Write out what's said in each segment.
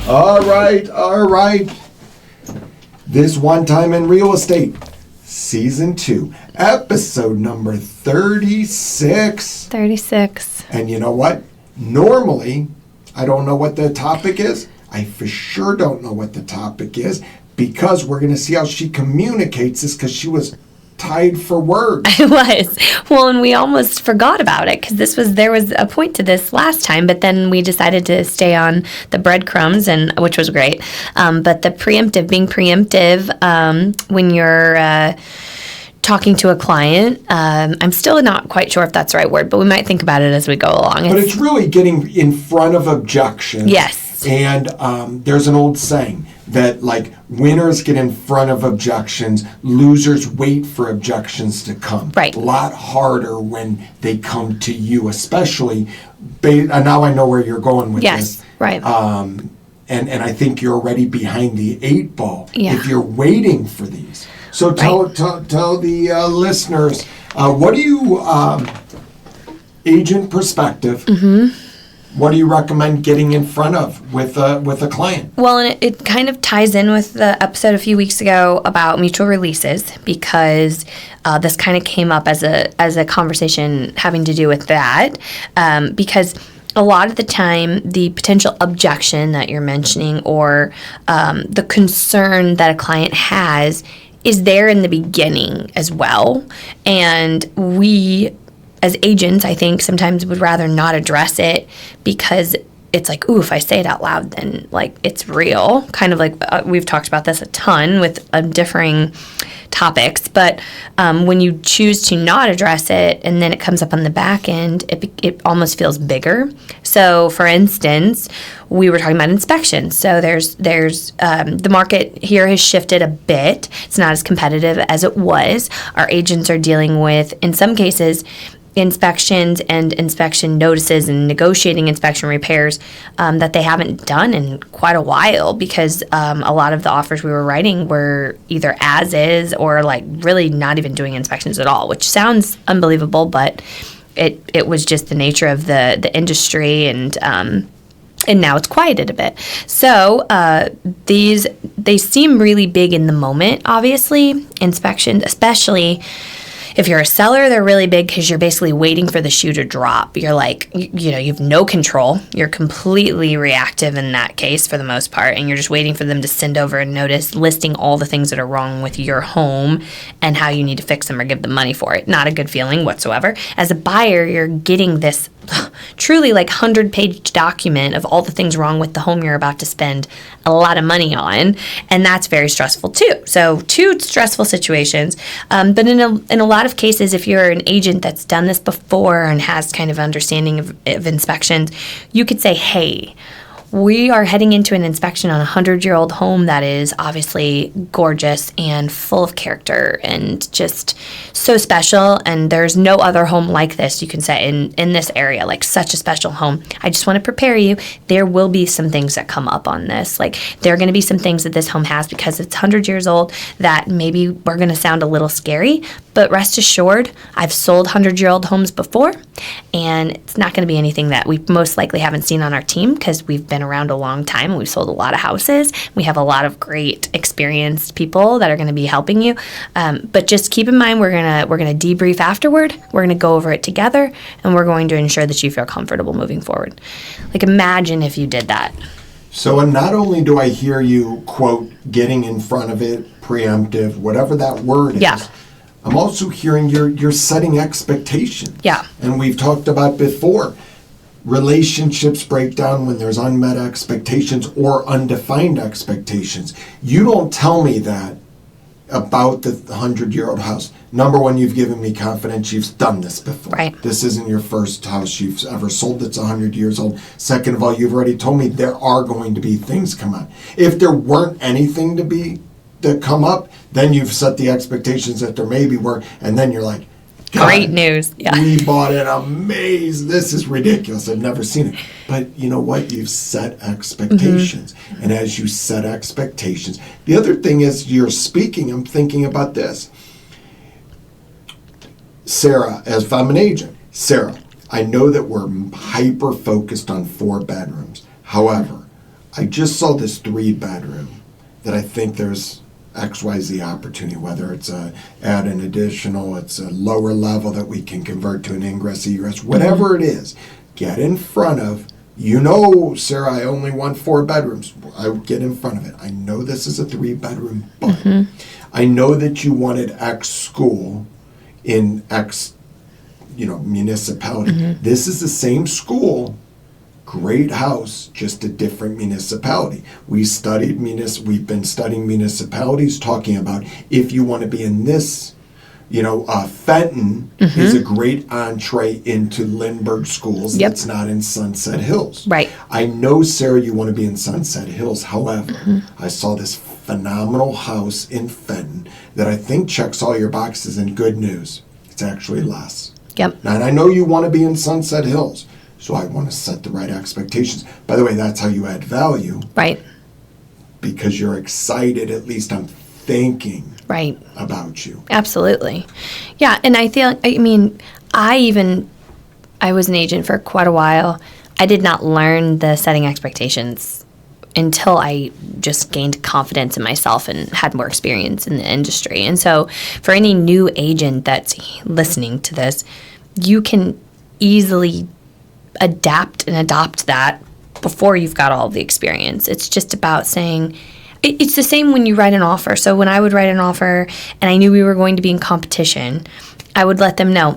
All right. This One Time in Real Estate, Season 2, Episode number 36. 36. And you know what? Normally, I don't know what the topic is. I for sure don't know what the topic is because we're going to see how she communicates this because she was tied for words. I was. Well, and we almost forgot about it because there was a point to this last time, but then we decided to stay on the breadcrumbs, which was great. But the being preemptive when you're talking to a client, I'm still not quite sure if that's the right word, but we might think about it as we go along. But it's really getting in front of objections. Yes. And there's an old saying that, like, winners get in front of objections, losers wait for objections to come. Right. A lot harder when they come to you, especially, now I know where you're going with this. Yes, right. And I think you're already behind the 8 ball if you're waiting for these. So tell the listeners, what do you, agent perspective, what do you recommend getting in front of with a client? Well, and it kind of ties in with the episode a few weeks ago about mutual releases because this kind of came up as a conversation having to do with that because a lot of the time the potential objection that you're mentioning or the concern that a client has is there in the beginning as well. And we, as agents, I think sometimes would rather not address it because it's like, ooh, if I say it out loud, then like it's real. Kind of like we've talked about this a ton with differing topics. But when you choose to not address it and then it comes up on the back end, it almost feels bigger. So, for instance, we were talking about inspections. So there's the market here has shifted a bit. It's not as competitive as it was. Our agents are dealing with, in some cases, inspections and inspection notices and negotiating inspection repairs that they haven't done in quite a while because a lot of the offers we were writing were either as is or like really not even doing inspections at all, which sounds unbelievable, but it was just the nature of the industry and now it's quieted a bit. So they seem really big in the moment, obviously. Inspections, especially if you're a seller, they're really big because you're basically waiting for the shoe to drop. You're like, you have no control. You're completely reactive in that case for the most part, and you're just waiting for them to send over a notice listing all the things that are wrong with your home and how you need to fix them or give them money for it. Not a good feeling whatsoever. As a buyer, you're getting this truly like 100-page document of all the things wrong with the home you're about to spend a lot of money on, and that's very stressful too. So 2 stressful situations, but in a lot of cases, if you're an agent that's done this before and has kind of understanding of inspections, you could say, hey, we are heading into an inspection on a 100-year-old home that is obviously gorgeous and full of character and just so special. And there's no other home like this, you can say, in this area, like such a special home. I just want to prepare you. There will be some things that come up on this. Like there are going to be some things that this home has because it's 100 years old that maybe we're going to sound a little scary. But rest assured, I've sold 100-year-old homes before, and it's not going to be anything that we most likely haven't seen on our team because we've been around a long time and we've sold a lot of houses. We have a lot of great experienced people that are going to be helping you. But just keep in mind, we're gonna debrief afterward. We're going to go over it together, and we're going to ensure that you feel comfortable moving forward. Like imagine if you did that. So, and not only do I hear you quote getting in front of it, preemptive, whatever that word is. I'm also hearing you're setting expectations. Yeah. And we've talked about before, relationships break down when there's unmet expectations or undefined expectations. You don't tell me that about the 100-year-old house. Number one, you've given me confidence. You've done this before. Right. This isn't your first house you've ever sold that's 100 years old. Second of all, you've already told me there are going to be things come up. If there weren't anything that come up, then you've set the expectations that there maybe were, and then you're like, great news. Yeah. We bought it. Amazing. This is ridiculous. I've never seen it. But you know what? You've set expectations. Mm-hmm. And as you set expectations, the other thing is you're speaking, I'm thinking about this. Sarah, as if I'm an agent, Sarah, I know that we're hyper focused on 4 bedrooms. However, I just saw this 3-bedroom that I think there's XYZ opportunity, whether it's add an additional, it's a lower level that we can convert to an ingress, egress, whatever it is, get in front of. Sarah, I only want 4 bedrooms. I would get in front of it. I know this is a 3-bedroom, but I know that you wanted X school in X, municipality. This is the same school, great house, just a different municipality. We've been studying municipalities, talking about if you want to be in this, Fenton is a great entree into Lindbergh schools. Yep. That's not in Sunset Hills. Right. I know, Sarah, you want to be in Sunset Hills. However, I saw this phenomenal house in Fenton that I think checks all your boxes, and good news, it's actually less. Yep. And I know you want to be in Sunset Hills, so I want to set the right expectations. By the way, that's how you add value. Right. Because you're excited, at least I'm thinking right about you. Absolutely. Yeah, and I was an agent for quite a while. I did not learn the setting expectations until I just gained confidence in myself and had more experience in the industry. And so for any new agent that's listening to this, you can easily adapt and adopt that before you've got all the experience. It's just about saying, it's the same when you write an offer. So when I would write an offer and I knew we were going to be in competition, I would let them know,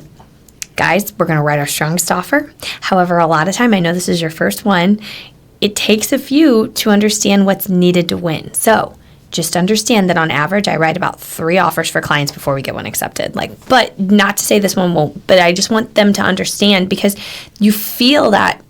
guys, we're going to write our strongest offer. However, a lot of time, I know this is your first one, it takes a few to understand what's needed to win. So just understand that on average, I write about 3 offers for clients before we get one accepted. But not to say this one won't, but I just want them to understand, because you feel that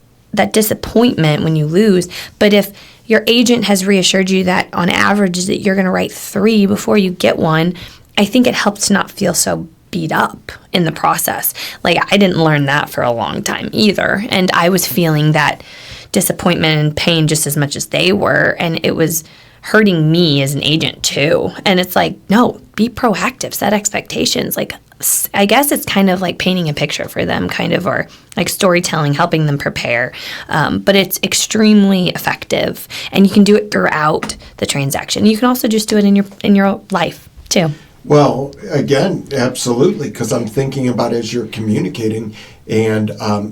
disappointment when you lose. But if your agent has reassured you that on average that you're going to write 3 before you get one, I think it helps to not feel so beat up in the process. I didn't learn that for a long time either. And I was feeling that disappointment and pain just as much as they were. And it was hurting me as an agent too. And it's no, be proactive, set expectations. I guess it's kind of like painting a picture for them, or like storytelling, helping them prepare. But it's extremely effective, and you can do it throughout the transaction. You can also just do it in your life too. Well, again, absolutely, because I'm thinking about as you're communicating, and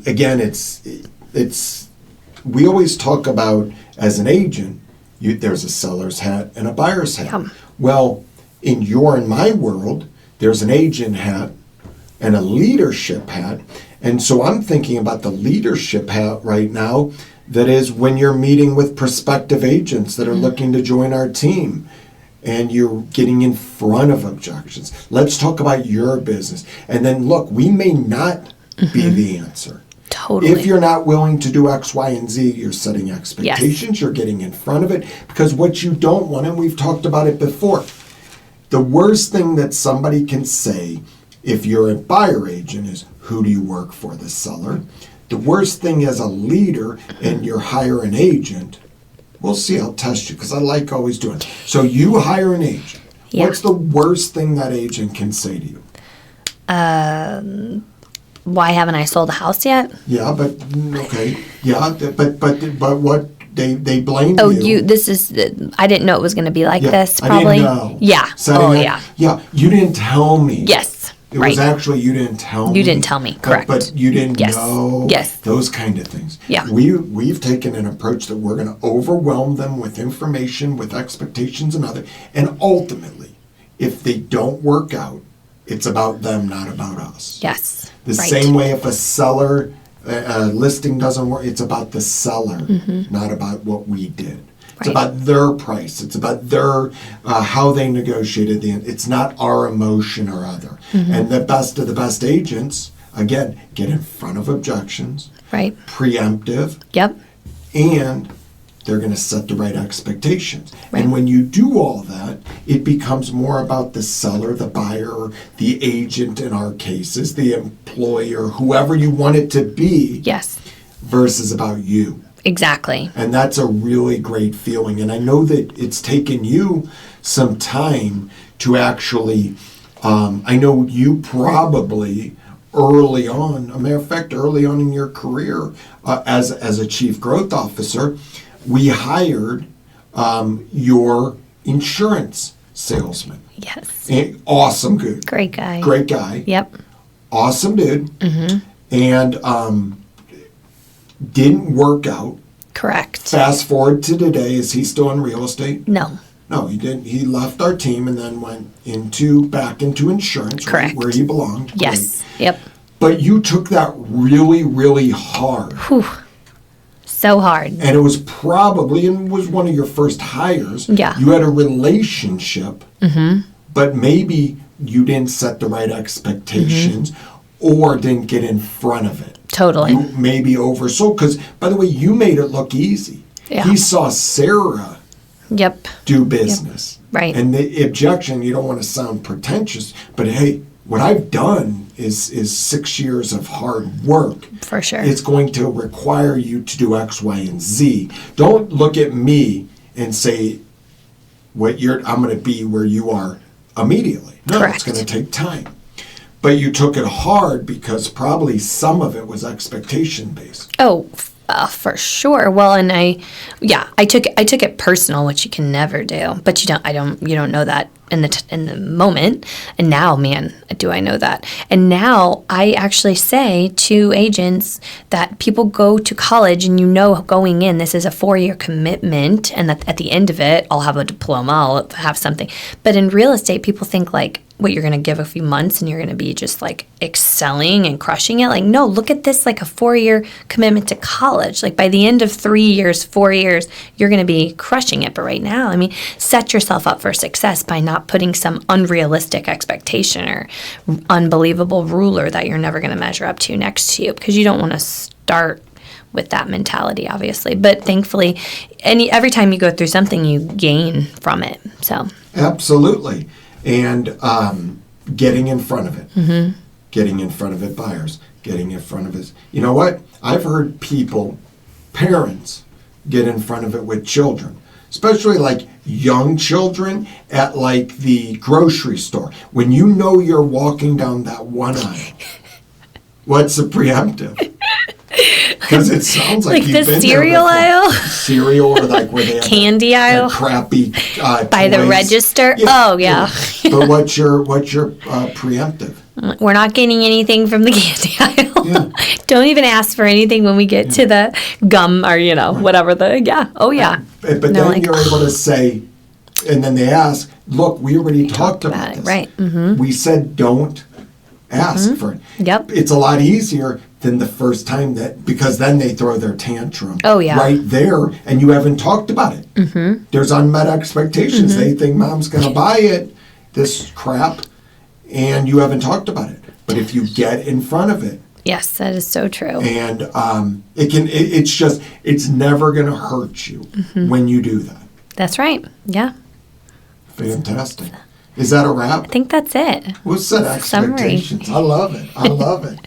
again, it's we always talk about as an agent, there's a seller's hat and a buyer's hat. Yeah. Well, in my world, there's an agent hat and a leadership hat. And so I'm thinking about the leadership hat right now. That is when you're meeting with prospective agents that are looking to join our team and you're getting in front of objections. Let's talk about your business. And then look, we may not be the answer. Totally. If you're not willing to do X, Y, and Z, you're setting expectations. Yes. You're getting in front of it. Because what you don't want, and we've talked about it before, the worst thing that somebody can say if you're a buyer agent is, who do you work for, the seller? The worst thing as a leader and you hire an agent, we'll see, I'll test you because I like always doing it. So you hire an agent. Yeah. What's the worst thing that agent can say to you? Why haven't I sold a house yet? Yeah, but okay. Yeah, but what? They blame you. Oh, I didn't know it was going to be like this, probably. I didn't know. Yeah. Yeah. Yeah, you didn't tell me. Yes. It was actually, you didn't tell me. You didn't tell me, correct. But you didn't know. Yes. Those kind of things. Yeah. We've taken an approach that we're going to overwhelm them with information, with expectations and other. And ultimately, if they don't work out, it's about them, not about us. Yes. The same way if a seller listing doesn't work, it's about the seller, not about what we did. It's about their price. It's about their how they negotiated it's not our emotion or other. And the best of the best agents, again, get in front of objections. Right. Preemptive. Yep. And they're going to set the right expectations. Right. And when you do all that, it becomes more about the seller, the buyer, the agent in our cases, the employer, whoever you want it to be. Yes. Versus about you. Exactly. And that's a really great feeling. And I know that it's taken you some time to actually, I know you probably early on, a matter of fact, early on in your career as a chief growth officer, we hired your insurance salesman. Yes. Awesome dude. Great guy. Great guy. Yep. Awesome dude. And didn't work out. Correct. Fast forward to today. Is he still in real estate? No. No, he didn't. He left our team and then went back into insurance, Correct. right, where he belonged. Yes. Great. Yep. But you took that really, really hard. Whew. So hard. And it was probably, and was one of your first hires. Yeah. You had a relationship, but maybe you didn't set the right expectations or didn't get in front of it. Totally. You maybe oversold. Because, by the way, you made it look easy. Yeah. He saw Sarah Yep. do business. Yep. Right. And the objection, you don't want to sound pretentious, but hey, what I've done is 6 years of hard work. For sure. It's going to require you to do X, Y, and Z. Don't look at me and say, I'm going to be where you are immediately. No, Correct. it's going to take time. But you took it hard because probably some of it was expectation based. Oh, for sure. Well, and I took it personal, which you can never do. But you don't know that in the moment. And now, man, do I know that. And now I actually say to agents that people go to college and going in, this is a 4-year commitment, and that at the end of it, I'll have a diploma, I'll have something. But in real estate, people think like, what, you're going to give a few months and you're going to be just like excelling and crushing it. Like, no, look at this like a 4-year commitment to college. Like by the end of 3 years, 4 years, you're going to be crushing it. But right now, I mean, set yourself up for success by not putting some unrealistic expectation or unbelievable ruler that you're never going to measure up to next to you, because you don't want to start with that mentality, obviously. But thankfully, every time you go through something, you gain from it. So Absolutely. And getting in front of it, getting in front of it, buyers, getting in front of it. You know what? I've heard parents, get in front of it with children, especially like young children at like the grocery store. When you know you're walking down that one aisle, what's the preemptive? Because it sounds like you've the been cereal there before. aisle, Cereal, or like where they have candy aisle, crappy by the toys. register. Yeah, Oh yeah. But what's your preemptive? We're not getting anything from the candy aisle. Yeah. Don't even ask for anything when we get to the gum or whatever Oh yeah. But then like, you're able to say, and then they ask, "Look, we already talked about this. Right. We said don't ask for it." Yep. It's a lot easier than the first time, because then they throw their tantrum. Oh, yeah. Right there, and you haven't talked about it. There's unmet expectations. They think mom's going to buy it, this crap, and you haven't talked about it. But if you get in front of it, Yes, that is so true. and it's never going to hurt you when you do that. That's right. Yeah. Fantastic. Is that a wrap? I think that's it. We'll set expectations. I love it.